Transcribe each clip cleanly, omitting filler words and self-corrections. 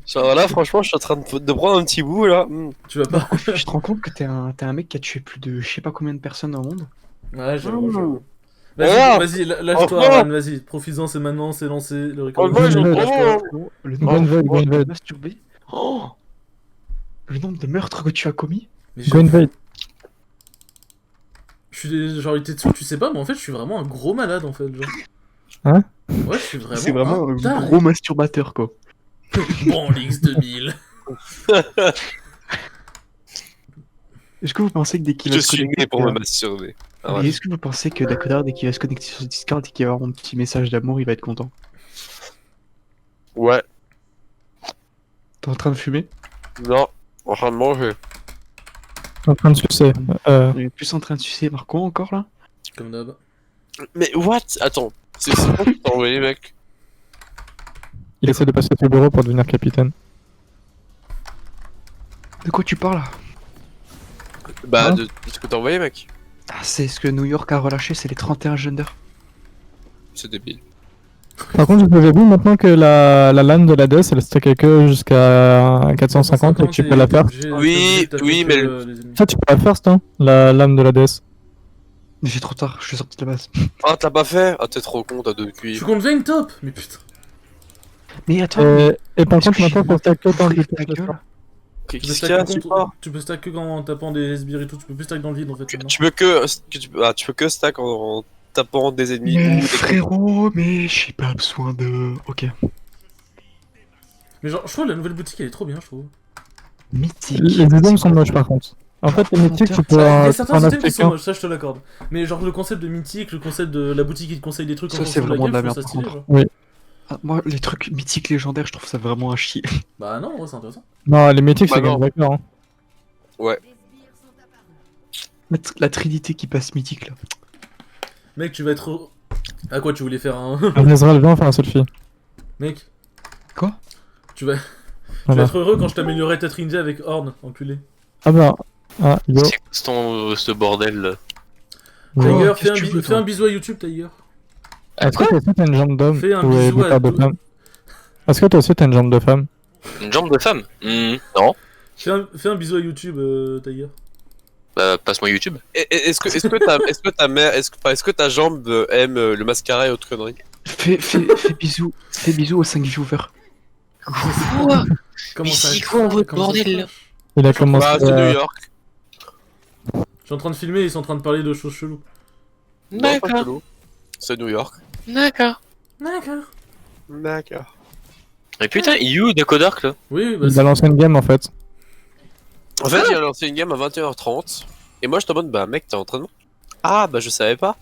Genre là, franchement, je suis en train de prendre un petit bout là. Tu vas pas. Tu te rends compte que t'es un mec qui a tué plus de je sais pas combien de personnes dans le monde? Ouais, j'avoue. Voilà. Vas-y, lâche-toi, Aran, vas-y. Profites-en, c'est maintenant, c'est lancé. Le record. Moi, je Le Gwenville, nombre de Gwenville. masturbés. Oh, le nombre de meurtres que tu as commis. Mais Gwenville. genre, il était dessous, tu sais pas, mais en fait, je suis vraiment un gros malade en fait. Genre. Hein? Ouais, je suis vraiment. C'est vraiment un taré. gros masturbateur quoi. Bon, l'X2000. Est-ce que vous pensez que dès qu'il Je va se suis connecter, né pour me masturber. Ah ouais. est-ce que vous pensez que Dakodar, dès qu'il va se connecter sur Discord et qu'il va avoir un petit message d'amour, il va être content? Ouais. T'es en train de fumer? Non. En train de manger. En train de sucer. Il est plus en train de sucer Marco encore là? Comme d'hab. Mais what? Attends. C'est quoi que t'as envoyé, mec? Il essaie de passer au bureau pour devenir capitaine. De quoi tu parles là? Bah, Hein de ce que t'as envoyé, mec. Ah, c'est ce que New York a relâché, c'est les 31 gender. C'est débile. Par contre, vous avez vu maintenant que la lame de la DES elle stack que jusqu'à 450 et que tu peux la faire. Oui, oui, mais Ça, tu peux la faire, ça, la lame de la DS. Mais j'ai trop tard, je suis sorti de la base. Ah, t'as pas fait? Ah, t'es trop con, t'as deux Je cuivres. suis contre Vayne top. Mais putain. Mais attends, Et par est-ce contre, que maintenant, j'ai ça stack que dans le ouvert ta gueule? Tu peux Qu'est-ce qu'il y a, stack support? tu peux stack que en tapant des sbires et tout. Tu peux plus stack dans le vide en fait. maintenant. Tu peux que stack en tapant des ennemis Mais ou des frérot, mais j'ai pas besoin de... Ok. Mais genre, je trouve la nouvelle boutique elle est trop bien, je trouve. Mythique. Les items sont moches, par contre. En fait, les mythiques, tu peux Il y a en certains items qui acheter sont qu'un. moches, ça je te l'accorde. Mais genre le concept de mythique, le concept de la boutique qui te conseille des trucs en Ça, c'est fonction de la vraiment de la game, je merde, trouve ça par stylé. contre. Genre. Ah, moi, les trucs mythiques légendaires, je trouve ça vraiment à chier. Bah non, ouais, c'est intéressant. Non, les mythiques, Bah c'est non. game breaker. Hein. La trinité qui passe mythique là. Mec, tu vas être. À quoi tu voulais faire un. Ezreal, viens, on fait un selfie. Mec. Quoi? Tu vas Voilà. être heureux quand je t'améliorerai ta trinité avec Horn, enculé. Ah bah. Ah, yo. C'est quoi ce bordel là? yo. Tiger, qu'est-ce que tu veux, fais toi un bisou à YouTube, Tiger. Est-ce que toi aussi t'as une jambe d'homme Fais un ou bisou une à paire de tout- femme? Est-ce que toi aussi t'as une jambe de femme? Une jambe de femme? Non. Fais un bisou à YouTube, Tiger. Bah, passe-moi YouTube. Est-ce que ta jambe aime le mascara et autres conneries? Fais bisous aux 5 viewers. Quoi? Comment Mais ça c'est quoi, votre comment ça bordel, se là passe Il a commencé Bah, c'est New York. Je suis en train de filmer, ils sont en train de parler de choses cheloues. Non, pas D'accord. chelou. C'est New York. D'accord. D'accord. D'accord. Mais putain, You de Codark là. Oui, bah Il a lancé une game en fait. En fait, il a lancé une game à 21h30. Et moi, je t'en mode, bah, mec, t'es en entraînement? Ah, bah, je savais pas.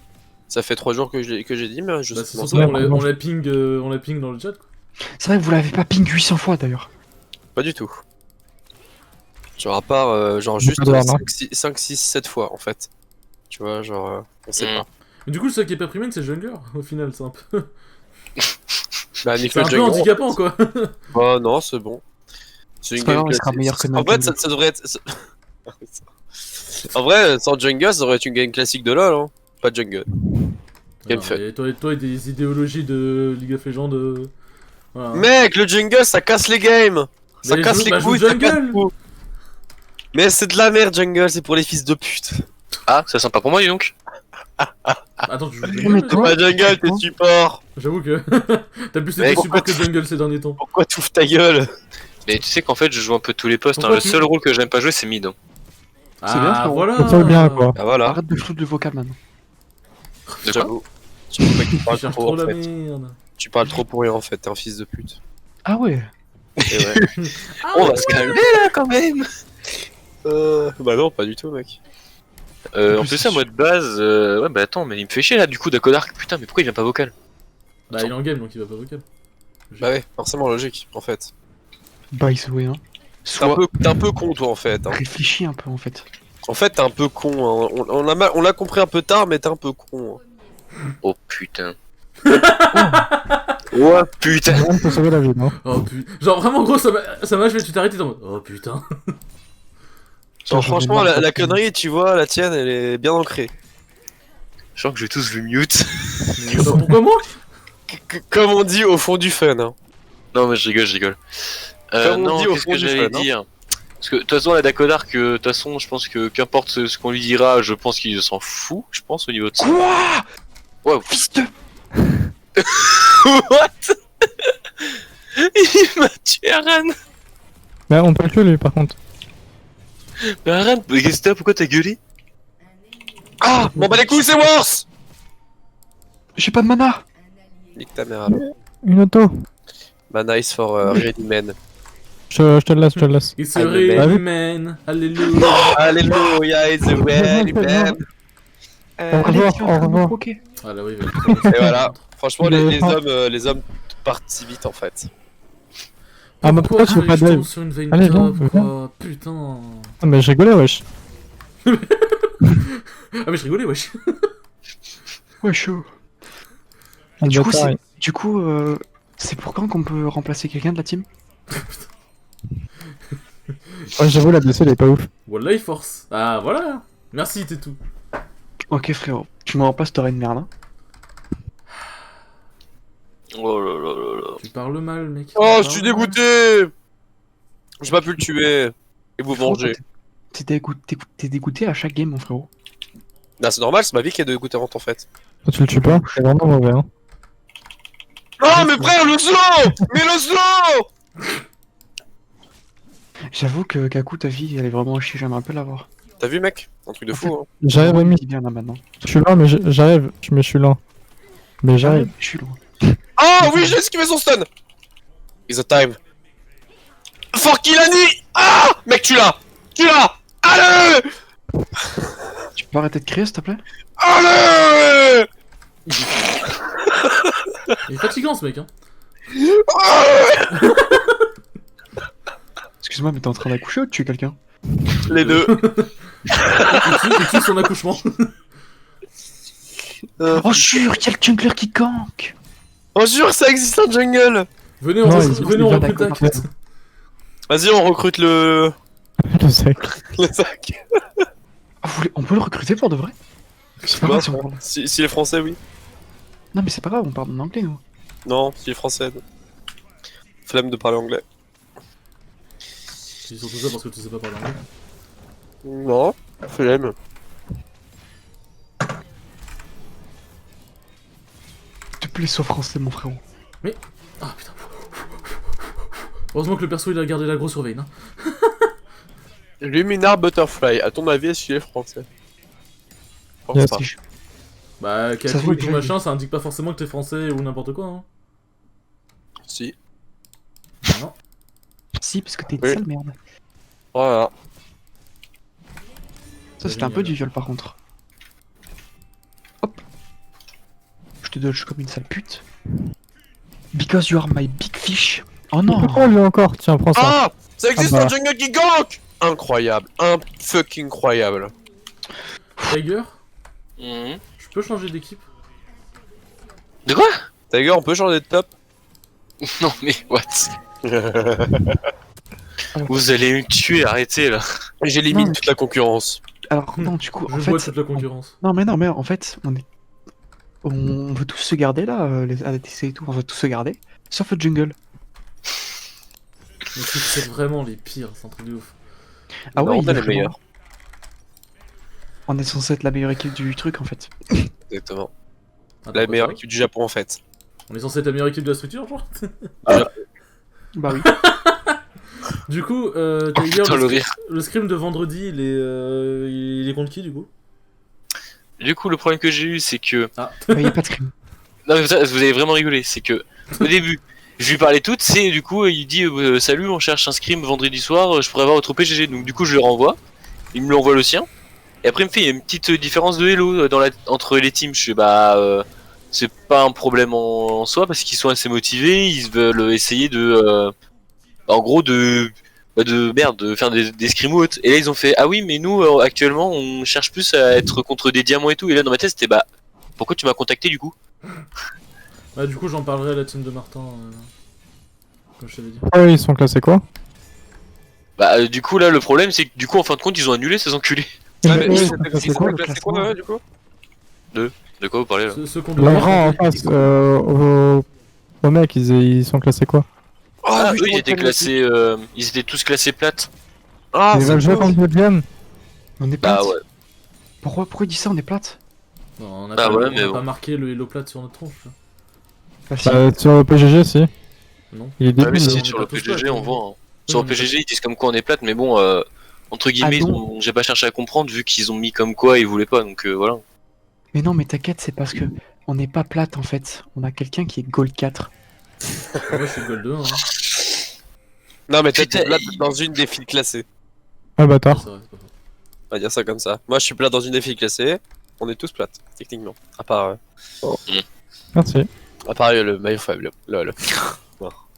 Ça fait 3 jours que j'ai dit, mais je bah, sais c'est comment surtout ça. on la ping dans le chat. Quoi. C'est vrai que vous l'avez pas ping 800 fois d'ailleurs. Pas du tout. Genre, à part, genre, J'ai juste pas de voir, non 5, 6, 7 fois, en fait. Tu vois, genre, on sait Mm. pas. Mais du coup, le seul qui est pas primé, c'est Jungler, au final, c'est un peu. Bah, C'est Nickel un peu Jagger. handicapant, quoi. Oh non, c'est bon. C'est C'est pas grave, il sera classique. meilleur que En fait, ça devrait être. En vrai, sans jungle, ça devrait être une game classique de LoL, hein. Pas de jungle. Game Non, fun. mais toi et des idéologies de League of Legends. Voilà. Mec, le jungle, ça casse les games. Ça Mais casse joue- les bah, joue couilles, ça jungle. casse tout. Mais c'est de la merde, jungle, c'est pour les fils de pute. Ah, ça sent pas pour moi, dis donc. Attends, tu joues Mais jungle, toi- Pas jungle, t'es support. J'avoue que t'as plus Mec, été support que jungle ces derniers temps. Pourquoi tu ouvres ta gueule? Mais tu sais qu'en fait, je joue un peu tous les postes. Hein. Pourquoi Le tu- seul rôle que j'aime pas jouer, c'est mid. Hein. C'est bien, Ah, frérot. voilà. Ça fait bien quoi. Bah voilà, Arrête de foutre le vocal maintenant. De quoi? j'avoue. Tu mec, tu Tu parles cherches trop trop en la fait. merde. Tu parles trop pour rien en fait, t'es un fils de pute. Ah ouais. Et ouais. On va se calmer là quand même. Bah non, pas du tout, mec. En plus, ça, moi de base. Ouais, bah attends, mais il me fait chier là du coup, Dakodark. Putain, mais pourquoi il vient pas vocal? Bah, il est en game donc il va pas vocal. Bah ouais, forcément logique, en fait. By the way, hein. T'es un peu con, toi, en fait. Hein. Réfléchis un peu en fait. En fait, t'es un peu con. Hein. On l'a compris un peu tard, mais t'es un peu con. Hein. Oh putain. Ouais, putain. Rien pour sauver la vie, non? Oh putain. Genre vraiment gros, ça m'a achevé, tu t'arrêtes et t'es en mode. Oh putain. Genre, J'en ai franchement, marre la de- connerie, tu vois, la tienne, elle est bien ancrée. Je sens que je vais tous vu mute. Bah, pourquoi moi? Comme on dit au fond du fun. Hein. Non, mais je rigole. Comme on Non, dit au qu'est-ce fond que du j'allais fun, hein. dire? Parce que de toute façon, la Dakodar, de toute façon, je pense que qu'importe ce qu'on lui dira, je pense qu'il s'en fout, je pense, au niveau de ça. Quoi? Ouais, Fils de... what? Il m'a tué Aran! Mais on peut le tuer lui par contre. Mais Aran, mais qu'est-ce que t'as? Pourquoi t'as gueulé? Ah, bon bah les couilles, c'est worse. J'ai pas de mana. Nique ta mère alors. Une auto. Mana is for ready men. Je te le laisse. It's Ah, a le ready mec. man, alléluia. Alléluia, it's a ready man. Au revoir, au revoir. Ah là oui, Et voilà. Franchement, les hommes partent si vite en fait. Ah bah pourquoi tu veux pas je tombe dive? sur une veine Allez, top, viens, quoi. Putain. Ah mais je rigolais wesh. Ah mais je rigolais, wesh. Ouais, chaud. Ah, Du coup, bâtard, c'est pour quand qu'on peut remplacer quelqu'un de la team? ouais, j'avoue la DC elle est pas ouf. Wallah, il force. Ah voilà. Merci, t'es tout. Ok frérot, tu me remplaces, t'auras une merde. Hein. Oh là là là là. Tu parles mal, mec. Oh, Tu je suis parles mal. dégoûté. J'ai pas pu le tuer. Et vous Frérot, venger. T'es dégoûté à chaque game, mon frérot. Bah c'est normal, c'est ma vie qui est dégoûtante en fait. Toi, tu le tues pas, c'est vraiment mauvais hein. Oh mais frère, le slow. Mais le slow. J'avoue que Kaku, ta vie, elle est vraiment à chier, j'aimerais un peu l'avoir. T'as vu mec? Un truc de fou hein. J'arrive à Il mi. dit bien là maintenant. Je suis là mais j'arrive, mais je suis là. Mais j'arrive. Je suis loin. Oh oui, j'ai esquivé son stun. It's a time. Fuck Ilani. Ah mec, tu l'as. Allez. Tu peux arrêter de crier, s'il te plaît? Allez. Il est fatigant, ce mec, hein. Excuse-moi, mais t'es en train d'accoucher ou de tuer quelqu'un? Les deux. Il tue son accouchement. Oh jure, y'a le jungler qui gank! Oh jure, ça existe un jungle. Venez, Non, venez, on il- recrute d'accord, Act. Vas-y, on recrute le Sac. sac. Ah, on peut le recruter pour de vrai? C'est pas Bah, grave si on parle. S'il est français, oui. Non mais c'est pas grave, on parle en anglais nous. Non, s'il est français. Flemme de parler anglais. C'est surtout ça parce que tu sais pas parler anglais. Non, flemme. S'il te plaît, sois français, mon frérot. Ah putain. Heureusement que le perso il a gardé l'agro sur Vayne. Hein. Luminar Butterfly, à ton avis, est-ce qu'il est français? Je pense Yes. pas. Si je- Bah, Ça se Kaku voit et tout déjà, machin, ça indique pas forcément que t'es français ou n'importe quoi. Hein. Si. Non. Si, parce que t'es une Oui. sale merde. Voilà. Ça c'était un peu du viol par contre. Hop. Je te dodge comme une sale pute. Because you are my big fish. Oh non! Pourquoi lui encore? Tiens, prends ça. Ah, ça existe Ah bah. un jungle qui gank. Incroyable, un fucking incroyable. Tiger, Mhm. je peux changer d'équipe? De quoi? Tiger, on peut changer de top? Non mais what? Vous allez me tuer, arrêtez là. J'élimine Non, toute la concurrence. Alors non, du coup, Je en vois fait... toute la concurrence. Non mais en fait, on veut tous se garder là, les ADC et tout, on veut tous se garder. Sauf le jungle. Mais c'est vraiment les pires, c'est un truc de ouf. Ah Non, ouais, on il est est les vraiment- meilleurs. On est censé être la meilleure équipe du truc en fait. Exactement. Attends, La quoi, meilleure ça équipe du Japon en fait. On est censé être la meilleure équipe de la structure, genre? Bah oui. Du coup, Oh Tiger, putain, le rire. le scrim de vendredi, il est contre qui, du coup? Du coup, le problème que j'ai eu, c'est que. Ah. Il y a pas de scrim. Non, mais vous avez vraiment rigolé. C'est que, au début, je lui parlais toutes, c'est du coup, il dit salut, on cherche un scrim vendredi soir, je pourrais avoir votre PGG. Donc, du coup, je le renvoie. Il me l'envoie le sien. Et après, il me fait il y a une petite différence de hello entre les teams. Je fais c'est pas un problème en soi parce qu'ils sont assez motivés. Ils veulent essayer en gros, de faire des scrims ou autres. Et là, ils ont fait ah oui, mais nous, actuellement, on cherche plus à être contre des diamants et tout. Et là, dans ma tête, c'était pourquoi tu m'as contacté du coup? Bah, du coup, j'en parlerai à la team de Martin. Comme je t'avais dit. Ah oui, ils sont classés quoi? Du coup, là, le problème, c'est que du coup, en fin de compte, ils ont annulé ces enculés. Ah, Mais mais eux, ils ils sont sont classés c'est quoi? quoi le c'est quoi, classement du coup? De quoi vous parlez là? Ceux qu'on Le doit rang en face, au mec, ils sont classés quoi? Ah, oui, eux, je ils étaient comprends classés, ils étaient tous classés plates. Ah, Ils c'est veulent jouer cool. contre Deuxième. On est plate. Bah ouais. Pourquoi il dit ça, on est plate? Non, on n'a Bah pas, ouais, on mais a bon. pas marqué le hello plate sur notre tronche. Là. Bah si. Sur le PGG, si. Non. Il est Ah oui, débile. si, on si, est sur pas le tous PGG, plates, on hein. voit. Hein. Oui, Sur on le est PGG, ils disent comme quoi on est plate, mais bon, entre guillemets, Ah non. j'ai pas cherché à comprendre vu qu'ils ont mis comme quoi ils voulaient pas, donc voilà. Mais non, mais t'inquiète, c'est parce que on n'est pas plate en fait. On a quelqu'un qui est Gold 4. Moi, je suis gold 2. Hein. Non, mais t'es Putain, plate il- dans une des files classées. Ah, C'est bâtard. vrai, c'est pas faux. On va dire ça comme ça. Moi, je suis plat dans une des files classées. On est tous plates, techniquement. À part, Merci. le maillot faible. Lol.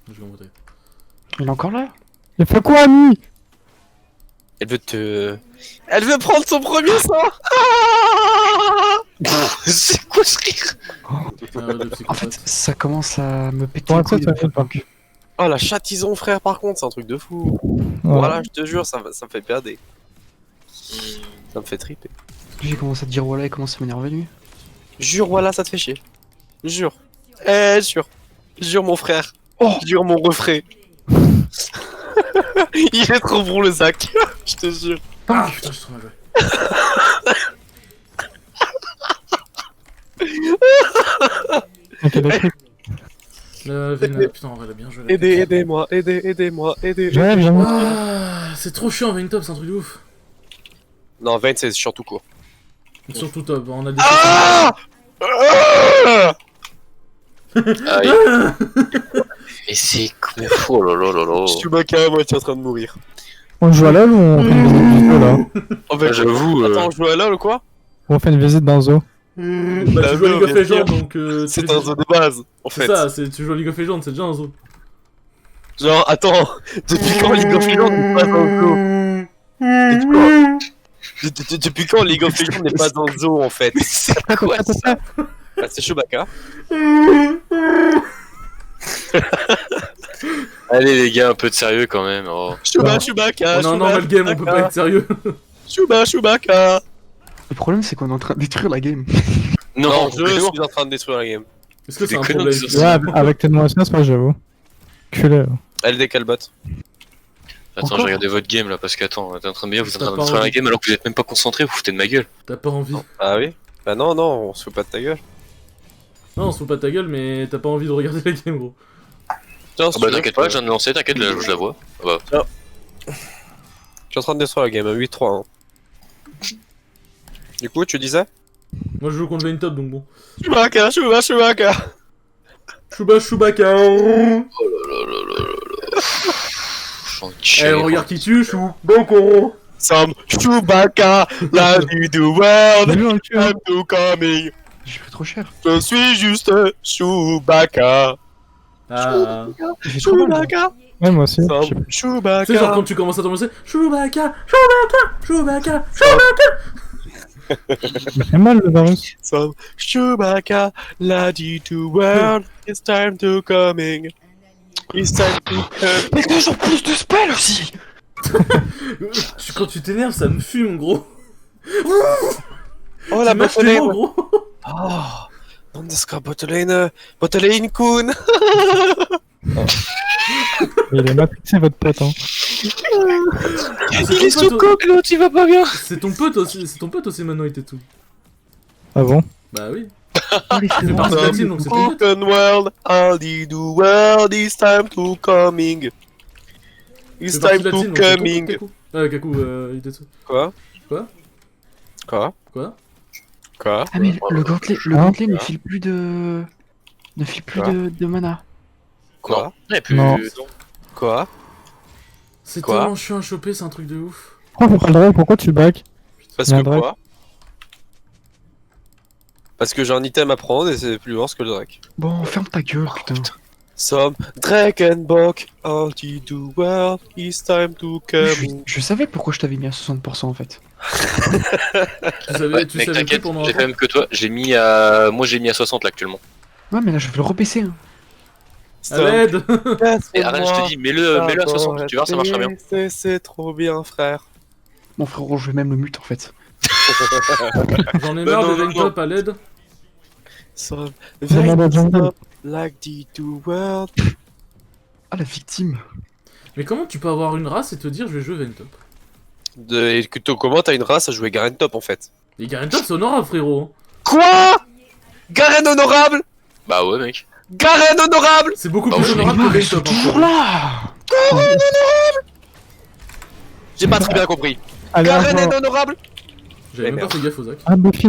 Je vais monter. Il est encore là? Il fait quoi, ami? Elle veut te. Elle veut prendre son premier sang. C'est quoi ce rire? Le En psychopathe. fait, ça commence à me péter Ouais, les couilles ça de fait pas. Punk. Oh, la chatison, frère, par contre, c'est un truc de fou. Ouais. Voilà, je te jure, ça me fait perdre. Ça me fait triper. J'ai commencé à dire voilà, il commence à m'énerver lui. Jure, voilà, ça te fait chier. Jure. Jure. Jure, mon frère. Oh. Jure, mon refrain. Il est trop bon, le Zach. Je te jure. Ah putain, je suis trop mal joué. Ok, des trucs. Putain, en vrai, elle a bien joué. la Aidez, tête. aidez-moi, aidez-moi, aidez. J'arrive, j'arrive. Ah, c'est trop chiant, Vayne top, c'est un truc de ouf. Non, 20, c'est chiant tout court. Surtout top, on a des. Ah Aïe. Mais c'est comme fou, oh là là là là. Chewbacca à moitié en train de mourir. On joue à LoL ou on fait une visite du zoo, là? Oh, bah, Ah, j'avoue, Attends, on joue à LoL ou quoi? Ou on fait une visite dans le zoo? Bah, tu joues à non, League of bien Legends, sûr. donc. C'est un zoo de base, en C'est fait. ça, tu joues à League of Legends, c'est déjà un zoo. Genre, attends, depuis quand League of Legends n'est pas un zoo? Depuis quand League of Legends n'est pas un zoo, en fait? c'est quoi ça? Bah, c'est Chewbacca. Allez les gars, un peu de sérieux quand même. Oh. Chewbacca, On est en normal game, on peut pas être sérieux. Chewbacca. Le problème c'est qu'on est en train de détruire la game. Non, je mais non. suis en train de détruire la game. Est-ce que c'est Des un conneries, problème ça. Ouais, avec tes noms anciens, c'est pas, j'avoue. Culé. Elle décale bot. Attends, Encore j'ai regardé votre game là parce que attends, t'es en train de me dire, vous êtes en T'as train de pas faire la envie. game alors que vous êtes même pas concentré, vous foutez de ma gueule. T'as pas envie. Ah oui? Bah non, non, on se fout pas de ta gueule. Non, on se fout pas de ta gueule, mais t'as pas envie de regarder la game, gros. Tiens, Ah si bah tu veux, t'inquiète pas, je viens de lancer, t'inquiète, je la vois. Ah bah. je suis en train de détruire la game, 8-3. Hein. Du coup, tu disais? Moi, je joue contre Vayne top, donc bon. Chewbacca. Chewbacca. Oh là là là là là là. J'en Eh, tire. regarde qui tue, Chewbacca. Some Chewbacca, la vie du world, Salut, un cul. I'm too coming. J'ai pris trop cher. Je suis juste Chewbacca. Ah. J'ai trop mal. moi. Chewbacca. Ouais, moi aussi. Some Tu sais, genre, Chewbacca. quand tu commences à tomber, Chewbacca. J'ai mal le virus. Some Chewbacca, la vie du world, it's time to coming. It's time to coming. Mais toujours plus de spells aussi. Quand tu t'énerves, ça me fume, gros. Oh la Tu mâches tes mots, bottolane. gros. Oh, Nandeska bottolane Kun. Il est matrixé, votre pote, hein. Il est sous coque, l'autre il va pas bien. C'est ton pote aussi, Mano et tout. Ah bon? Bah oui. Allez, Il fait c'est partie de bon. la team, donc c'est ton pote. Broken world, all the world is time to coming. It's Il fait partie time de la to team, donc c'est ton pote, coming. Kaku. Ah, Kaku, il était tout. Quoi? Quoi? Quoi? Quoi? Quoi? Ah mais le gantelet, Hein ne file plus de... Ne file plus Quoi de mana. Quoi? Ouais, plus... Non. Quoi? C'est Quoi tellement chiant à choper, c'est un truc de ouf. Pourquoi tu back? Parce Il y a que un Drake. quoi? Parce que j'ai un item à prendre et c'est plus lourd que le Drake. Bon, ferme ta gueule, putain. Some Drakenbok, all the world is time to coming. Je savais pourquoi je t'avais mis à 60% en fait. Tu savais, Ouais, tu mec, savais plus t'inquiète, pendant j'ai un fait même que toi, j'ai mis à... Moi j'ai mis à 60 là actuellement. Ouais, mais là je vais le rebaisser. Hein. À l'aide. Et arrête, je te dis, mets-le à 60, tu verras, ça marchera bien. C'est trop bien, frère. Mon frérot, je vais même le mute en fait. J'en ai Non, marre non, de Vayne non, top à l'aide. Some Demande à Jungle. like the world. Ah, la victime. Mais comment tu peux avoir une race et te dire je vais jouer Vayne top? Et que comment t'as une race à jouer Garen top en fait? Et Garen top c'est honorable frérot. Quoi? Garen honorable? Bah ouais, mec. Garen honorable? C'est beaucoup Bah plus oui, honorable Mais que ils Vayne sont top. toujours là. J'ai pas très bien compris. Allez, Garen encore. est honorable? J'avais même pas merde. fait gaffe aux Zach. Ah, Buffy.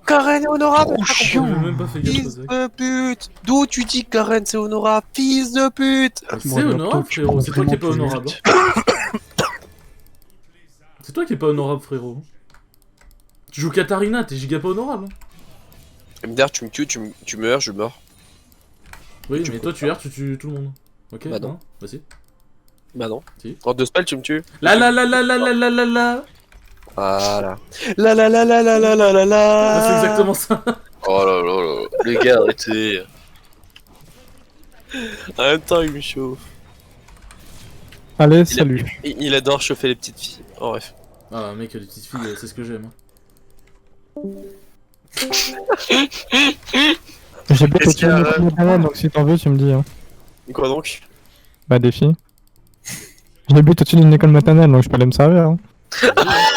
Garen est honorable? Trop J'avais chiant. même pas fait gaffe aux Fils Zach. de pute! D'où tu dis que Garen c'est honorable? Fils de pute! Mais Moi, c'est le honorable top, tu frérot, prends c'est toi qui es pas vraiment honorable. plus hein. C'est toi qui es pas honorable frérot. Tu joues Katarina, t'es giga pas honorable. hein. MDR, tu me tues, tu meurs, je meurs. Oui, Tu mais peux toi tu R, tu tues tout le monde. Ok, Bah non. Bah si. Bah non. Si. En 2 spells, tu me tues. La la la la la la la la la. Voilà. La la la la la la la la la. Ah, c'est exactement ça. Oh là là là. Les gars, arrêtez. En même temps, il me chauffe. Allez, salut. Il adore chauffer les petites filles. Oh, bref. Ah mec, les petites filles, c'est ce que j'aime. J'ai pas Qu'est-ce qu'il y a, continué de parler, donc si t'en veux, tu me dis. Hein. Quoi donc? Bah, des filles. J'ai but au-dessus d'une école maternelle, donc je peux aller me servir. Hein.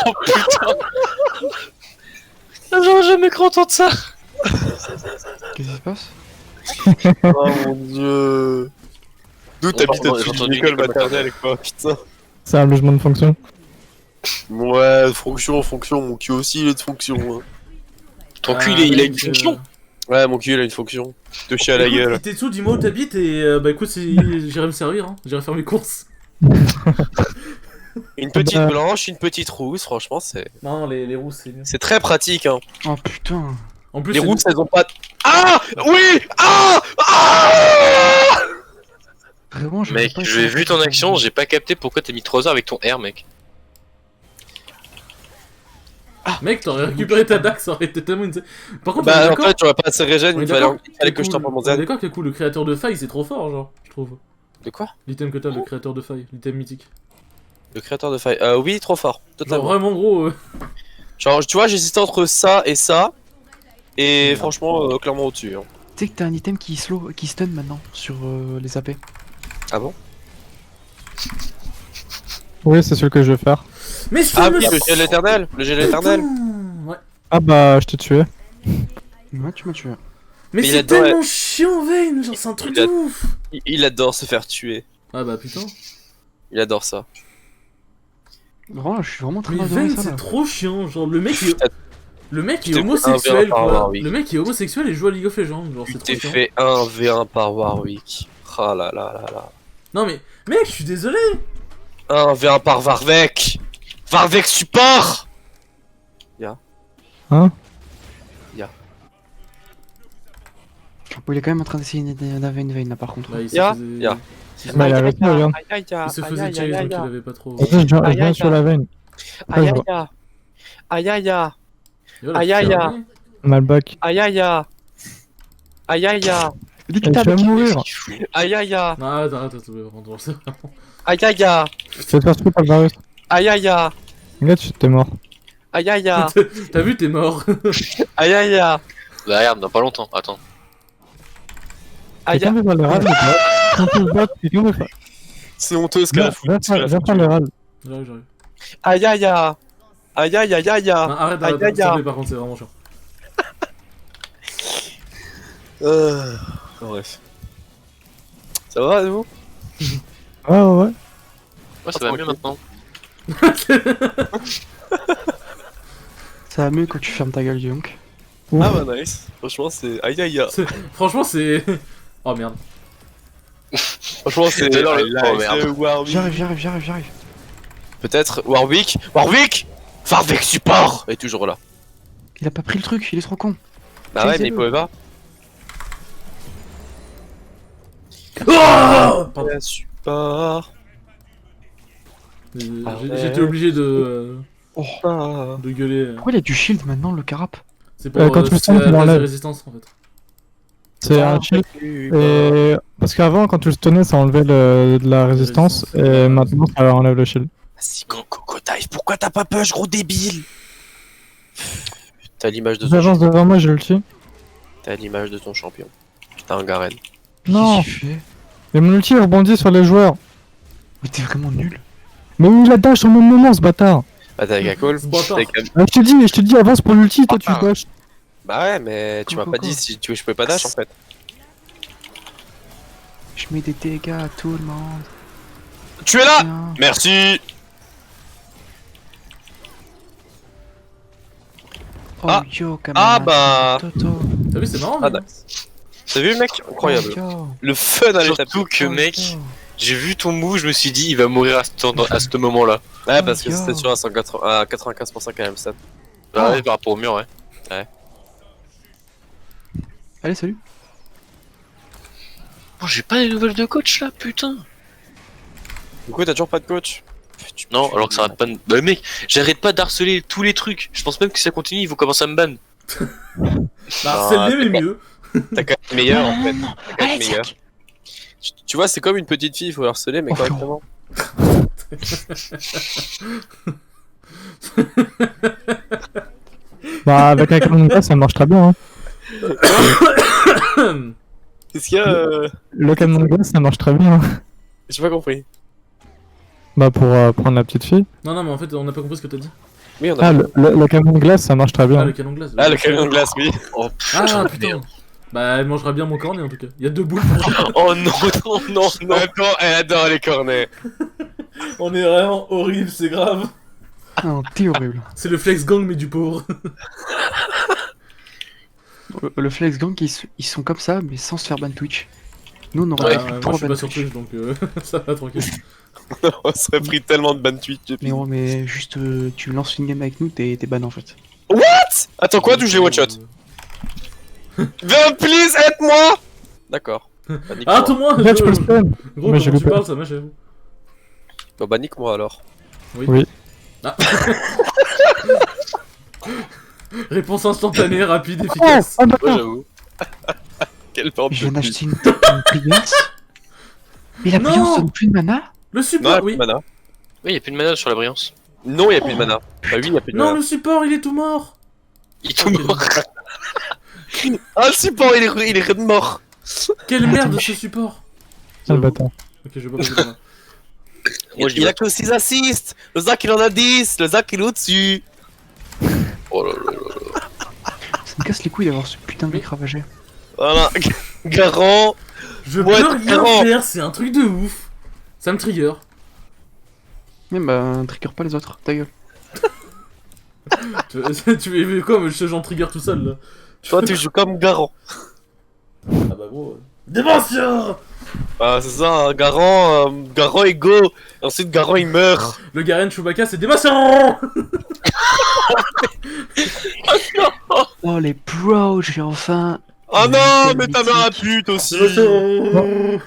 Oh putain. J'aurais jamais cru entendre ça. Qu'est-ce qui se passe? Oh mon dieu. D'où t'habites pardon, au-dessus j'ai d'une entendu école une école maternelle, quoi, putain. C'est un logement de fonction. Ouais, fonction, mon cul aussi il est de fonction. Hein. Ton Ah, cul, il a une mec, fonction. Ouais, mon cul il a une fonction. Te chier à la Écoute, gueule. Itetsu, dis-moi où t'habites et bah écoute, j'irai me servir, hein. J'irai faire mes courses. Une petite Bah. blanche, une petite rousse, franchement, Non, les rousses, c'est mieux. c'est très pratique. Hein. Oh putain. En plus, Les c'est- rousses, elles ont pas. Ah oui. Ah ah. Vraiment, je Mec, j'ai vu ton action, j'ai pas capté pourquoi t'as mis 3 heures avec ton R, mec. Mec, t'aurais récupéré ta dague, ça aurait été tellement une. Par contre, on est Bah en d'accord. fait, j'aurais pas assez régène, On est il fallait d'accord que je cool. tape mon On est Z. d'accord que cool, le créateur de failles, c'est trop fort, genre, je trouve. De quoi? L'item que t'as, le créateur de failles, l'item mythique. Le créateur de failles. Oui, trop fort. Genre, Totalement. vraiment gros. Genre, tu vois, j'hésitais entre ça et ça. Et franchement, clairement au-dessus. Hein. Tu sais que t'as un item qui stun maintenant sur les AP. Ah bon? Oui, c'est celui que je vais faire. Mais je Ah me oui, le gel éternel. Le gel éternel. Ouais. Ah bah, je t'ai tué. Ouais, tu m'as tué. Mais Mais il c'est adore- tellement chiant, Vayne, genre, c'est un truc Il a- de ouf. Il adore se faire tuer. Ah bah putain. Il adore ça. Vraiment, je suis vraiment très Mais mal Vayne, ça c'est là. trop chiant, genre, le mec est. Le mec Tu est t'es fait homosexuel, 1v1 par quoi. Warwick. Le mec est homosexuel et joue à League of Legends, genre, Tu c'est trop t'es chiant. fait 1v1 par Warwick. Ah là là là là. Non mais, mec, je suis désolé. 1v1 par Varvek. Varvek support. Hein? Bon, il est quand même en train d'essayer d'avoir une veine là par contre. Bah, il se Ya, faisait. ya. Bah, il a arrêté, regarde. Il se faisait chase donc il avait pas trop. Vas-y, je viens sur la veine. Aïe aïe aïe. Aïe aïe aïe. Et voilà, Aïe, aïe, putain, aïe. mais- Malback. Aïe aïe aïe. Aïe aïe aïe. Dis que Et t'as tu vas mourir. Aïe aïe aïe. Non, arrête, vraiment, c'est vraiment. Aïe aïe aïe. Je vais te faire tuer par le virus. Aïe aïe aïe. Regarde, t'es mort. Aïe aïe aïe. T'as vu, t'es mort. Aïe aïe aïe. Bah regarde, dans pas longtemps, attends. Aïe Quelqu'un aïe. veut faire le râle ou pas? Quand tu le bats, quelqu'un veut faire. C'est honteux ce Viens qu'elle a faire le râle. J'arrive. Aïe aïe aïe. Aïe aïe aïe aïe. Non, arrête, Aïe, arrête, aïe, s'il te aïe. plaît, par contre, c'est vraiment chiant. Bref. Ça va vous? Ouais, ouais, ouais. Ouais, ça va mieux maintenant. Ça va mieux quand tu fermes ta gueule, donc. Ah bah nice. Franchement c'est. Aïe aïe aïe. Franchement, c'est. Oh merde. Franchement c'est. T'es dans le- Aïe, Oh, merde. c'est Warwick. J'arrive. Peut-être Warwick. Warwick. Varvek support. Il est toujours là. Il a pas pris le truc, il est trop con. Bah ouais mais il Chassez-le. pouvait pas. Oh Pardon. Varvek support. J'étais obligé Oh. Ah. de gueuler. Pourquoi il a du shield maintenant, le carap? C'est pour Quand tu le c'est sens, tu la base de l'enlèves. résistance en fait. C'est un shield. Et... Parce qu'avant, quand tu le stunnais, ça enlevait de la résistance. Et maintenant, ça enlève le shield. Vas-y, Coco Dive, pourquoi t'as pas push, gros débile? T'as l'image de ton J'avance devant moi, je le tue. T'as l'image de ton champion. T'as un Garen. Non. Qu'est-ce qu'il fait? Et mon ulti rebondit sur les joueurs. Mais t'es vraiment nul. Mais où il a dash au même moment ce bâtard? Bah t'as qu'à call. Ce bâtard. T'as qu'à- Je te dis avance pour l'ulti, toi tu Ah. dash. Bah ouais, mais tu m'as Quoi, pas quoi, dit si tu veux, je peux pas dash en fait. Je mets des dégâts à tout le monde. Tu es là. Tiens. Merci. Oh Ah. yo, Ah, camarade. bah. Toto. T'as vu, c'est marrant. Ah, mais- T'as vu mec? Incroyable. Oh, yo. Le fun à l'étape. Surtout que Oh, mec, yo. j'ai vu ton move, je me suis dit il va mourir à ce moment-là. Ouais, parce que yo. c'était sûr à 180 à 95% quand même ça. Ah ouais, par rapport au mur, ouais. Allez, salut. Oh, j'ai pas les nouvelles de coach là, putain. Du coup, t'as toujours pas de coach? Non, alors que ça arrête pas de... Bah mec, j'arrête pas d'harceler tous les trucs. Je pense même que si ça continue, ils vont commencer à me ban. Bah, c'est le mais mieux. T'as quand même meilleur en fait. non. T'as quand même Allez, meilleur. sac. Tu vois, c'est comme une petite fille, il faut la harceler, mais Oh, correctement. Bah avec un canon de glace ça marche très bien. Hein. Qu'est-ce qu'il y a Le canon de glace ça marche très bien. Hein. J'ai pas compris. Bah pour prendre la petite fille. Non, non, mais en fait, on n'a pas compris ce que t'as dit. Oui, on a. Ah le canon de glace ça marche très Ah, bien. le canon de glace. Ah, le camion de glace, oui. Oh, Ah, putain. Bah, elle mangera bien mon cornet en tout cas. Il y a deux boules. oh non, non, non, non. Attends, elle adore les cornets. On est vraiment horrible, c'est grave. Ah non, t'es horrible. C'est le flex gang, mais du pauvre. Le Flex Gang, ils sont comme ça, mais sans se faire ban Twitch. Nous, on aurait Ouais, pu moi je trois suis ban pas sur Twitch. Twitch donc ça va tranquille. On serait pris tellement de ban tweets depuis. Mais gros, mais juste, tu lances une game avec nous, t'es ban en fait. Attends, quoi? D'où je les one shot? Viens, please, aide-moi! D'accord. Bah, nique-moi. Ah, attends-moi Là tu peux le spam. Gros, Mais j'ai comment tu loupé. parles ça, moi j'avoue. Bah, nique-moi alors. Oui. Ah. Réponse instantanée, rapide, Oh, efficace. ah Ouais, d'accord. j'avoue. Quelle bande Je viens de d'acheter une brillance. Mais la Non. brillance donne plus de mana. Le Non, support, y'a plus oui. de mana. Oui, y'a plus de mana sur la brillance. Non, y'a plus de mana. Bah oui, y'a plus de Non, mana. le support, il est tout mort. Il est tout mort. Ah, le support, il est mort. Quelle Attends, merde mais ce support. Ah le bâtard. Ok, je vais pas passer par là. Moi, j'y Il vais. a que 6 assists. Le Zach, il en a 10. Le Zach, il est au-dessus. Oh là là là. Ça me casse les couilles d'avoir ce putain de mec ravagé. Voilà. Garant. Je Ouais, peux rien vraiment. faire, c'est un truc de ouf. Ça me trigger. Mais bah, trigger pas les autres, ta gueule. Tu veux quoi, mais j'en trigger tout seul là. Toi, tu joues comme Garant. Ah bah gros. Démention. Ah, c'est ça, hein, Garant il go. Et ensuite, Garant il meurt. Le Garen Chewbacca, c'est démention. Oh les pros, j'ai enfin. Oh Une non, nouvelle mais ta mère a mythique. pute aussi. Démention.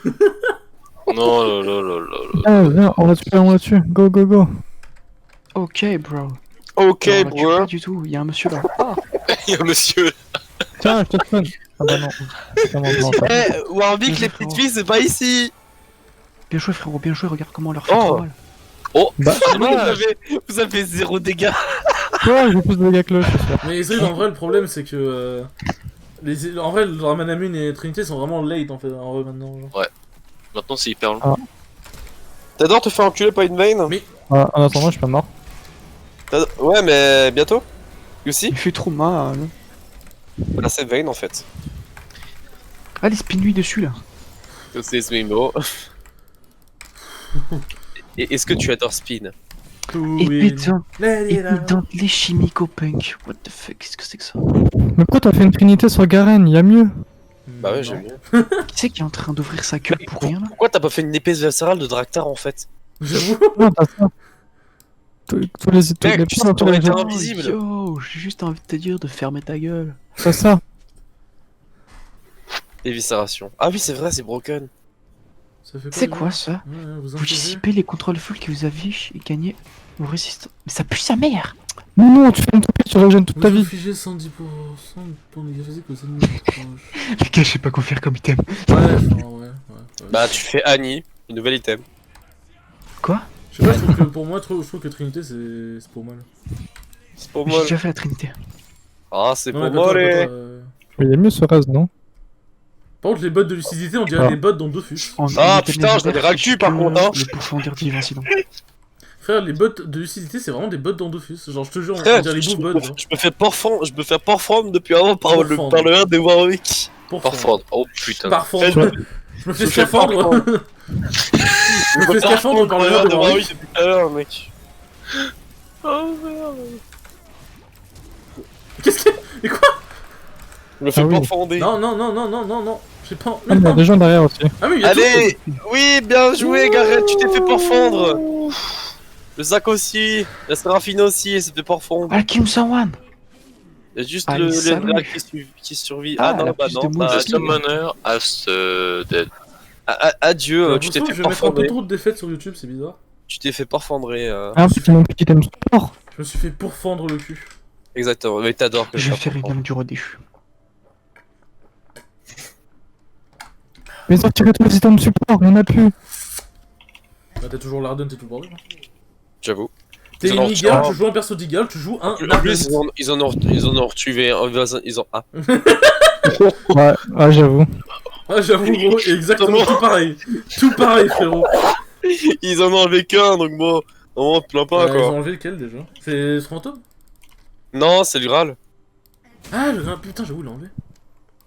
Non, là là là là là. Ah viens, on la tue. Go go go. Ok, bro. Ok, Non, on la tue bro. pas du tout, il y a un monsieur là. Ah, Il y a un monsieur. Tiens, je te spawn. Ah bah non. C'est comment on va faire. Eh, Warwick, les petites filles, c'est pas ici. bien joué frérot, bien joué, regarde comment on leur fait Oh. trop mal. Oh, Bah Vous avez 0 dégâts. quoi, j'ai plus de dégâts que l'autre. Mais c'est en vrai, le problème c'est que. En vrai, le Manamune et Trinité sont vraiment late en fait, en vrai maintenant. Genre. maintenant c'est hyper long. T'adores te faire enculer par une veine? Mais- Ah, en attendant, je suis pas mort. Ouais, mais bientôt. Aussi? Il fait trop mal. Bah, c'est veine en fait. Allez, spin lui dessus là. C'est ce mimo. Et est-ce que tu adores Spin? Et putain, Let et it out. putain, les chimico-punk. What the fuck, qu'est-ce que c'est que ça? Mais pourquoi t'as fait une trinité sur Garen? Y'a mieux. Bah ouais, Non. j'aime bien. Qui c'est qui est en train d'ouvrir sa gueule pour rien là? Pourquoi t'as pas fait une épée viscérale de Draktar en fait? J'avoue. Non, t'as ça. Tous les Mec, tu sais, t'aurais été invisible. Yo, j'ai juste envie de te dire de fermer ta gueule. C'est ça. Éviscération. Ah oui, c'est vrai, c'est broken. Ça fait C'est déjà quoi ça? Ouais, vous Vous inquiétez. dissipez les contrôles full que vous affichez et gagnez vos résistances. Mais ça pue sa mère! Non, non, tu fais une toupie, tu régènes toute Vous ta vie. infligez 110% pour les physiques aux ennemis proches. Les gars, je sais pas quoi faire comme item. Ouais, enfin, ouais. Bah, tu fais Annie, une nouvelle item. Quoi? Je sais pas, je trouve que pour moi, je trouve que Trinité c'est pour mal. C'est pour J'ai moi. déjà fait la Trinité. Ah, c'est Non, pour mais moi, pas toi, les. pas toi, Mais y'a mieux ce reste, non? Par contre, les bots de lucidité, on dirait Ah. des bots dans Dofus. Ah, putain, je l'avais ractu, par contre, hein. Le pourfendeur d'incident. Frère, les bots de lucidité, c'est vraiment des bots dans Dofus. Genre, je te jure, on Frère, dirait les je beaux bots. Genre. me fais perform depuis avant par le Pourfendre. 1 des Warwick. Pour Parford. Oh putain. Parfendre. Ouais. Je me fais Je fais scaphandre. Je me fais scaphandre par le de Warwick. depuis tout à l'heure, mec. Oh merde. Qu'est-ce que. Mais quoi? Je me fais Ah oui. pourfonder. Non, non, non, non, non, non, non. J'ai pas. Ah, il y a des gens derrière aussi. Ah, mais il y a Allez, oui, bien joué, Gareth, tu t'es fait pourfendre. Le Zach aussi, la Séraphine aussi, elle s'est fait pourfondre. I'll kill someone. Il y a juste Allez, le salut. Léa qui survit. Ah, Ah elle non, a bah plus de non, moves bah, aussi. The summoner has dead. adieu, J'ai tu t'es l'impression que fait je vais mettre un peu pourfondrer. trop de défaites sur YouTube, c'est bizarre. Tu t'es fait pourfondrer. Ah, c'est mon petit item sport. Je me suis fait pourfendre le cul. Exactement, mais t'adores que Je vais te faire une pourfendre. lame du redéchu. Mais sortirez tous les items support, il y en a plus. Bah, t'as toujours l'Arden, t'es tout le bordel. J'avoue. T'es Ils en ont une Eagle, retiré tu joues un perso d'Eagle, tu joues un En Arden. plus, ils en ont retué un. Ils ont. Ah. Ouais, ouais, j'avoue. Ah, j'avoue, gros, exactement tout pareil. Tout pareil, frérot. Ils en ont enlevé qu'un, donc bon. On te plaint pas, Ils ont quoi. enlevé lequel déjà? C'est ce fantôme? Non, c'est le Graal. Ah, le putain, j'avoue, il l'a enlevé.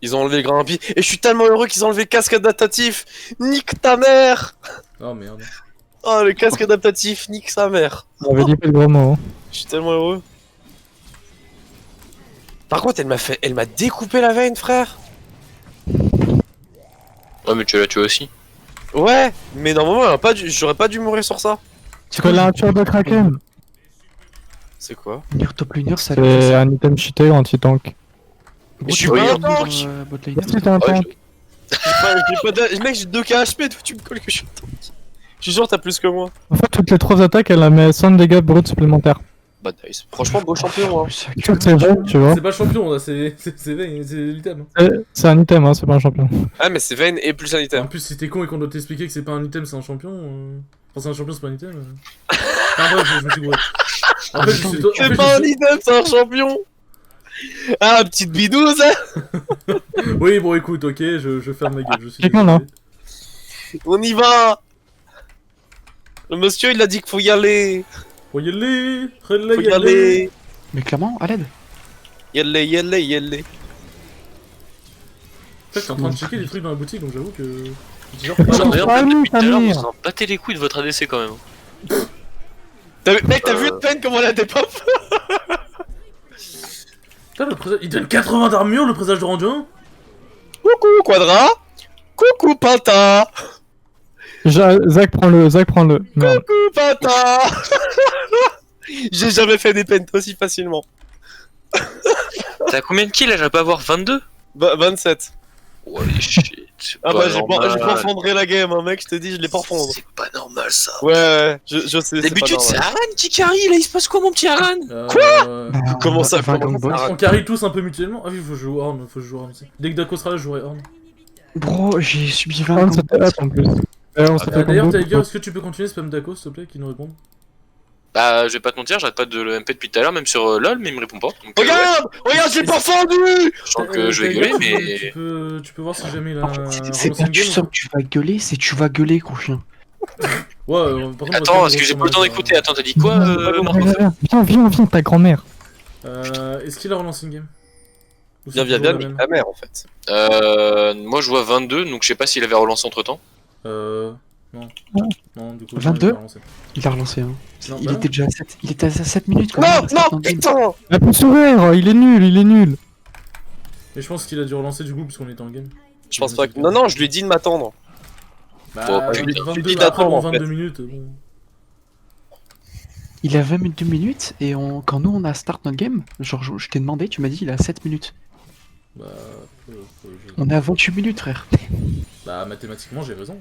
Ils ont enlevé le Grimpi. Et je suis tellement heureux qu'ils ont enlevé le casque adaptatif. Nique ta mère. Oh merde. Oh, le casque adaptatif, nique sa mère. On avait dit pas le gros mot. Hein. Je suis tellement heureux. Par contre, elle m'a découpé la veine, frère. Ouais, mais tu l'as tué aussi. Ouais, mais normalement, j'aurais pas dû mourir sur ça. C'est quoi la nature de Kraken? C'est quoi? Venir top laner, ça C'est un item cheaté anti-tank. Je suis pas un tank. Bot laner. Qu'est-ce que t'es un Ouais, tank? Mec, j'ai 2 KHP, toi tu me colles que je suis un tank. Je suis sûr, t'as plus que moi. En fait, toutes les 3 attaques, elle a met 100 dégâts bruts supplémentaires. Bah, nice. Franchement, beau champion, hein. Je trouve que c'est vrai, tu vois. C'est pas le champion, là, c'est l'item. C'est un item, hein, c'est pas un champion. Ah, mais c'est Vayne et plus un En item. plus, si t'es con et qu'on doit t'expliquer que c'est pas un item, c'est un champion. Enfin, c'est un champion, c'est pas un item. Ah, bref, je me suis gouré. En fait, je suis. C'est pas un item, c'est un champion. Ah, petite bidouze, hein. Oui, bon, écoute, ok, je ferme ma gueule. Je suis Quelqu'un, désolé. On y va. Le monsieur, il a dit qu'il faut y aller. Faut y aller, Faut y aller. Mais clairement, à l'aide. Y aller, y aller, y aller. En fait, t'es en train de checker les trucs dans la boutique, donc j'avoue que. C'est genre Ah, pas non. là. D'ailleurs, Ah, depuis oui, tout à l'heure, Samir. vous en battez les couilles de votre ADC quand même. Mec, t'as vu de peine comment elle a dépop? Putain, le présage. Il donne 80 d'armure, le présage de Randuin. Coucou, Quadra. Coucou, Panta. Zach, prends-le, Zach, prends-le. Merde. Coucou, Panta. J'ai jamais fait des pentes aussi facilement. T'as combien de kills là? J'arrive pas à avoir 22. 27. Ouais, shit. c'est Ah pas bah, j'ai normal. pourfondré la game, hein, mec, je te dis, je l'ai pourfondre. C'est pas normal ça. Ouais, je sais, c'est pas D'habitude, c'est normal. Aran qui carry, là il se passe quoi mon petit Aran? Comment ça, va comment boss. ça On carry tous un peu mutuellement. Ah oui, faut jouer Horn, faut jouer Horn aussi. Dès que Dako sera là, je jouerai Horn. Bro, j'ai subi 20 On gangbang. s'était up en plus. On s'était D'ailleurs, combo. Tiger, est-ce que tu peux continuer spam Dako, s'il te plaît, qui nous répond? Bah, je vais pas te mentir, j'arrête pas de le MP depuis tout à l'heure, même sur LoL, mais il me répond pas. Donc, Regarde, regarde, j'ai pourfondu. je sens que je vais gueuler, mais. Tu peux voir si jamais il a En fait, un c'est relancing pas tu game. sens que tu vas gueuler, c'est tu vas gueuler, gros chien. Ouais, par contre, Attends, parce que j'ai pas le temps d'écouter. Attends, t'as dit quoi, Marco? Viens, ta grand-mère. Est-ce qu'il a relancing game? Ou c'est Viens, viens, toujours viens, la nique même ta mère en fait. Moi je vois 22, donc je sais pas s'il avait relancé entre temps. Non. Ouais. Non, du coup, 22? il a relancé. Il a relancé, hein. Non, Il bah était déjà à 7. Il était à 7 minutes quand Non, même. non, putain. La pouce ouvert, il est nul, il est nul. Mais je pense qu'il a dû relancer du coup, puisqu'on était en game. Je pense pas que. Non, non, je lui ai dit de m'attendre. Bah, Bon, je lui dis 22, d'attendre, après, bon, en fait. 22 minutes. Bon. Il a 22 minutes et quand nous on a start notre game, genre je t'ai demandé, tu m'as dit il a 7 minutes. Bah, On est à 28 minutes, frère. bah, mathématiquement, j'ai raison.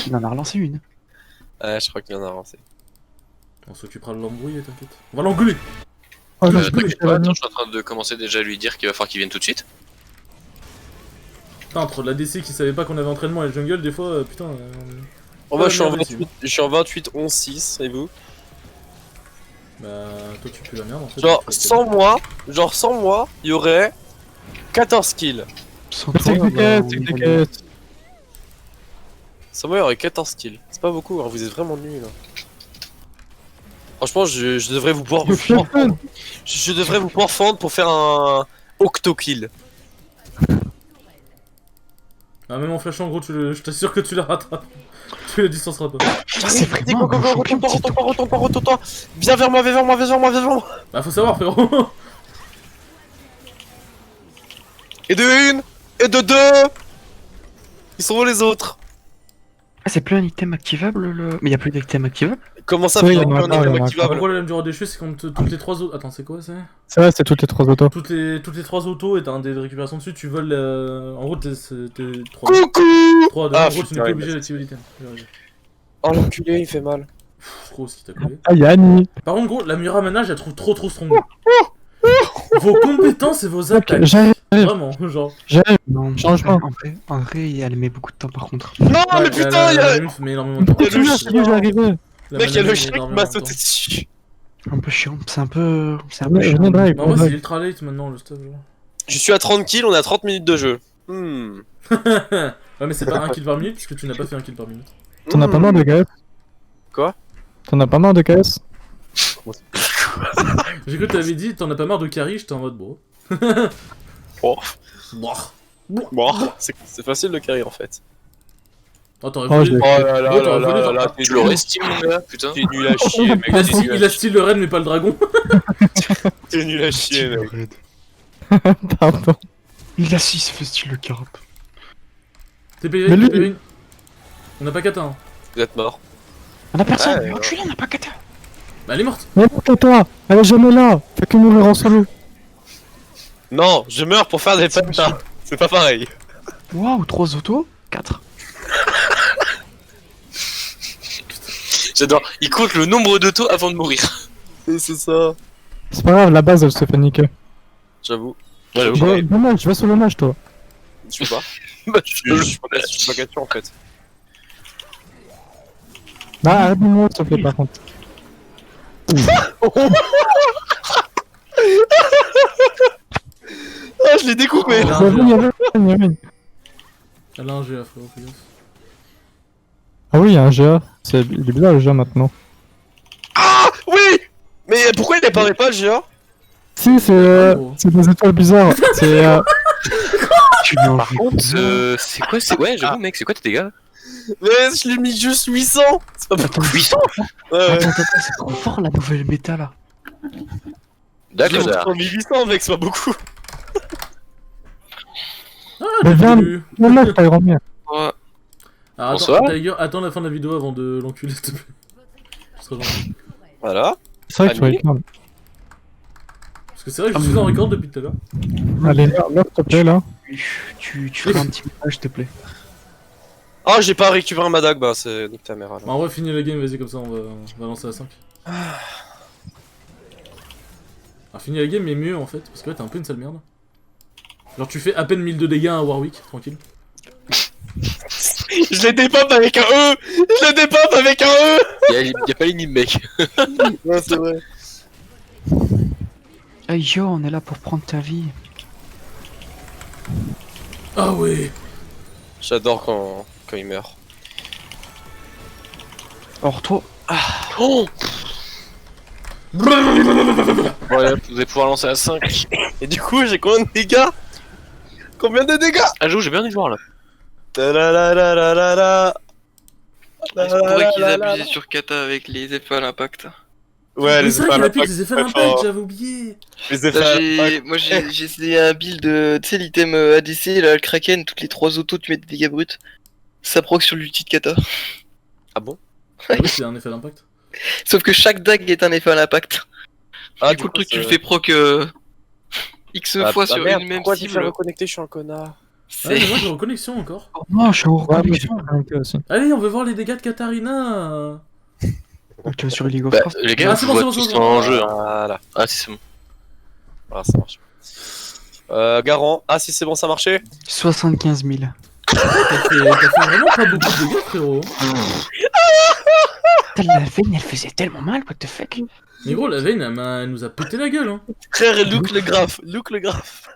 Il en a relancé une. Ouais, je crois qu'il en a avancé. On s'occupera de l'embrouiller, t'inquiète. On va l'engueuler. Oh, je T'inquiète pas, attends, je suis en train de commencer déjà à lui dire qu'il va falloir qu'il vienne tout de suite. Putain, entre l'ADC qui savait pas qu'on avait entraînement et le jungle, des fois, putain. Oh, moi, Ouais, je suis en merde, 28, je suis en 28, 11, 6, et vous? Bah, toi, tu pues la merde en fait. Genre, Tu vas te sans moi, il y aurait 14 kills. Sans C'est toi, que des bah, caisses, on c'est que est des gagné. caisses. Samuel aurait 14 styles. C'est pas beaucoup, hein, vous êtes vraiment nuls. Franchement, je devrais vous pouvoir. Le fun. Je devrais vous pouvoir fendre pour faire un octo-kill. Ah, même en flash en gros, je t'assure que tu la rattrapes. Tu la distanceras pas. C'est vraiment un bon champion, Retourne-toi. Viens vers moi, viens vers moi, viens vers moi, viens vers moi. Bah, faut savoir, frérot. Et de une, et de deux. Ils sont où les autres? Ah, c'est plus un item activable le. Mais y a plus d'item activable? Comment ça, Oui, vous il y avez en a plus un pas, il y item en a Le activable? problème du roi des cheveux, c'est quand toutes les trois autres. Attends, c'est quoi, c'est C'est vrai, c'est toutes les 3 autos. toutes les trois autos et t'as un dé de récupération dessus, tu voles. En gros, t'es 3. Coucou. 3, Ah, en gros, tu putain, n'es pas ouais, obligé d'activer l'item. Oh l'enculé, il fait mal. C'est trop ce qui t'a collé. Ah, Yanni. Par contre, gros, la Muramana, je la trouve trop strong. Vos compétences et vos Ok, attaques. j'arrive, Vraiment, genre. j'arrive. Non, Changement. En vrai, elle met beaucoup de temps par contre. Non, Ouais, mais putain, il y a. la mif met énormément de temps. Il y a le chien. Je vais arriver. La Mec, il y a mana le met chien qui énormément m'a de temps. sauté dessus. Un peu chiant, c'est un peu Je venais chiant. drive, En vrai, drive. c'est ultra late maintenant le stuff. Genre. Je suis à 30 kills, on a 30 minutes de jeu. Ouais, mais c'est pas un kill par minute puisque tu n'as pas fait un kill par minute. T'en as pas marre de KS? Quoi? T'en as pas marre de KS? J'ai cru que t'avais dit t'en as pas marre de carry, j'étais en mode bro. Oh. Boah. Bon, c'est facile de carry en fait. Oh, t'aurais Oh, voulu. je l'ai- Oh là là Ouais, là t'aurais voulu, là t'aurais- là, t'es Tu l'aurais Steam, mon gars, putain. T'es nul à chier, mec. Il a style- il a style le raid mais pas le dragon. T'es nul à chier, mec. Pardon. Il a 6 fait style le carop. T'es payé, Mais lui- t'es payé. On n'a pas kata. Hein. Vous êtes mort. On a personne, Ouais, mais enculé, on a pas kata. Bah, elle est morte. Mais non, toi, elle est jamais là. Fais que mourir en solo. Non, je meurs pour faire des pentas. C'est pas pareil. Waouh, 3 autos 4. J'adore. Il compte le nombre de taux avant de mourir. C'est ça. C'est pas grave, la base elle se fait niquer. J'avoue. Dommage, va sur le match toi. Je suis pas. Bah, Je suis pas capture en fait. Bah arrête de mourir s'il te plaît par contre. Ah, je l'ai découpé. Elle a Il y un avait, il y GA. avait, il y avait. Elle a un GA, frérot, fais gaffe. Ah oui, il y a un GA. Il est bizarre le GA maintenant. Oui. Mais pourquoi il apparaît pas le GA? Si, gros. c'est des étoiles bizarres. C'est Tu lui en Par fais contre, combien c'est quoi, c'est. Ouais, j'avoue, mec, c'est quoi tes dégâts? Mais je l'ai mis juste 800. C'est pas beaucoup. 800. Ouais, ouais. Attends, c'est trop fort la nouvelle méta là. D'accord. J'ai mis 800 mec, c'est pas beaucoup. Ah, Mais t'as viens, voulu. le match, t'as grand bien. Alors, Bonsoir. attends, Tiger, attends la fin de la vidéo avant de l'enculer, s'il te plaît. Ce serait gentil. Voilà. C'est vrai que tu Annulé. regardes. Parce que c'est vrai que je suis en record depuis tout à l'heure. Allez, là, s'il te plaît là. Tu feras un petit message, s'il te plaît. Ah, j'ai pas récupéré ma dague, bah c'est nique ta mère alors. Bah, on va finir la game, vas-y, comme ça on va lancer à 5. Alors, finir la game, mais mieux en fait, parce que là t'es un peu une sale merde. Genre, tu fais à peine 1000 de dégâts à Warwick, tranquille. Je les dépop avec un E. Je les dépop avec un E. Y'a pas l'énigme, mec. Ouais, c'est vrai. Hey yo, on est là pour prendre ta vie. Ah ouais. J'adore quand il meurt. Or toi, Oh. Voilà, vous allez pouvoir lancer à 5. Et du coup, j'ai combien de dégâts? Combien de dégâts? Ah, j'avoue, j'ai bien dû voir là. Ta-la-la-la-la-la-la. Je pourrais qu'ils La-la-la-la-la. abusent sur Kata avec les effets à l'impact. Ouais, Mais les c'est vrai effets à qu'il a plus l'impact, des effets à très l'impact, fort. j'avais oublié. Les effets Là, à l'impact. moi j'ai essayé un build, tu sais l'item ADC, là, le Kraken, toutes les 3 autos tu mets des dégâts bruts. Ça proc sur l'ulti de Kata. Ah bon? Ah oui, c'est un effet d'impact. Sauf que chaque dague est un effet à l'impact. Ah, du coup le truc tu le c'est- fais proc X fois sur merde, une même pourquoi tu fais cible. reconnecter? Je suis un connard. Ouais, C'est... mais moi j'ai reconnexion encore. oh non, je suis en Ouais, moi j'ai reconnexion. pas connecté aussi. Allez, on veut voir les dégâts de Katarina. Tu vas sur League of Bah, Legends. les gars, Ah, c'est vous bon, voit c'est bon, tous c'est bon. en jeu. Hein. Voilà. Ah, si, c'est bon. Voilà, ça marche. Garant. Ah, si c'est bon, ça marchait. 75 000. T'as fait vraiment pas beaucoup de dégâts, frérot. La veine, elle faisait tellement mal, what the fuck. Mais gros, la veine, elle nous a pété la gueule, hein. Frère, look le graphe. Look le graphe.